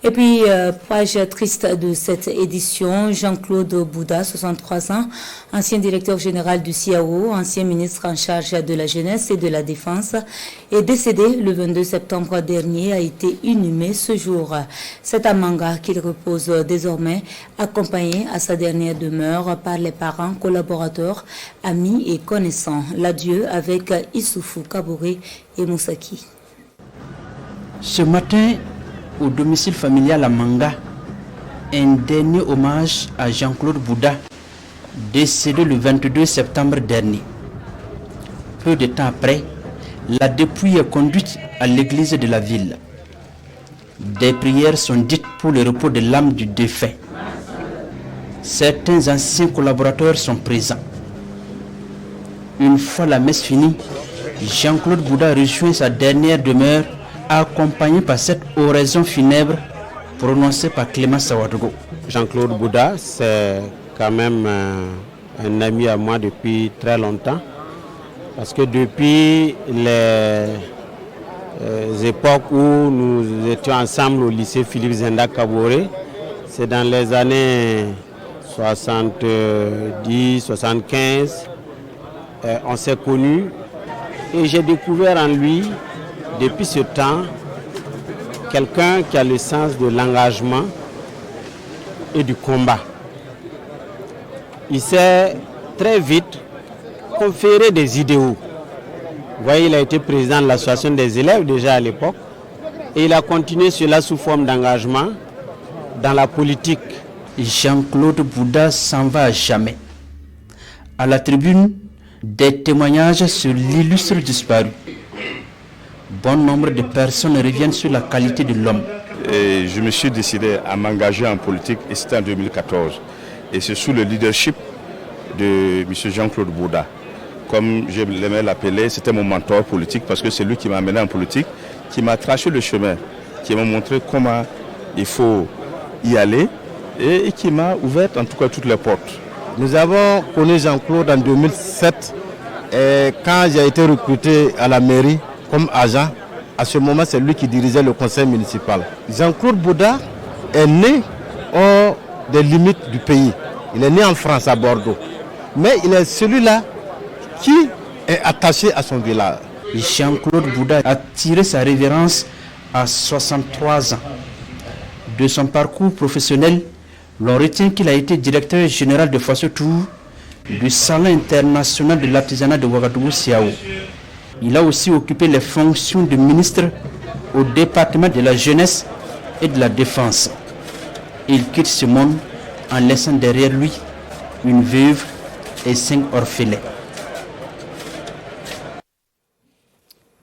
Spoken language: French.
Et puis, page triste de cette édition, Jean-Claude Bouda, 63 ans, ancien directeur général du CIAO, ancien ministre en charge de la jeunesse et de la défense, est décédé le 22 septembre dernier, a été inhumé ce jour. C'est à Manga qu'il repose désormais, accompagné à sa dernière demeure par les parents, collaborateurs, amis et connaissants. L'adieu avec Issoufou Kabouré et Moussaki. Ce matin, au domicile familial à Manga, un dernier hommage à Jean-Claude Bouda, décédé le 22 septembre dernier. Peu de temps après, la dépouille est conduite à l'église de la ville. Des prières sont dites pour le repos de l'âme du défunt. Certains anciens collaborateurs sont présents. Une fois la messe finie, Jean-Claude Bouda rejoint sa dernière demeure, accompagné par cette oraison funèbre prononcée par Clément Sawadogo. Jean-Claude Bouda, c'est quand même un ami à moi depuis très longtemps. Parce que depuis les époques où nous étions ensemble au lycée Philippe Zenda Kaboré, c'est dans les années 70, 75, on s'est connus et j'ai découvert en lui, depuis ce temps, quelqu'un qui a le sens de l'engagement et du combat. Il s'est très vite conféré des idéaux. Vous voyez, il a été président de l'association des élèves déjà à l'époque et il a continué cela sous forme d'engagement dans la politique. Jean-Claude Bouda s'en va à jamais. À la tribune, des témoignages sur l'illustre disparu. Bon nombre de personnes reviennent sur la qualité de l'homme. Et je me suis décidé à m'engager en politique et c'était en 2014. Et c'est sous le leadership de M. Jean-Claude Bouda. Comme je l'aimais l'appeler, c'était mon mentor politique parce que c'est lui qui m'a amené en politique, qui m'a tracé le chemin, qui m'a montré comment il faut y aller et qui m'a ouvert en tout cas toutes les portes. Nous avons connu Jean-Claude en 2007 et quand j'ai été recruté à la mairie comme agent, à ce moment c'est lui qui dirigeait le conseil municipal. Jean-Claude Bouda est né hors des limites du pays. Il est né en France, à Bordeaux. Mais il est celui-là qui est attaché à son village. Jean-Claude Bouda a tiré sa révérence à 63 ans. De son parcours professionnel, l'on retient qu'il a été directeur général de Fasso-Tour, du Salon international de l'artisanat de Ouagadougou-Siao. Il a aussi occupé les fonctions de ministre au département de la jeunesse et de la défense. Il quitte ce monde en laissant derrière lui une veuve et 5 orphelins.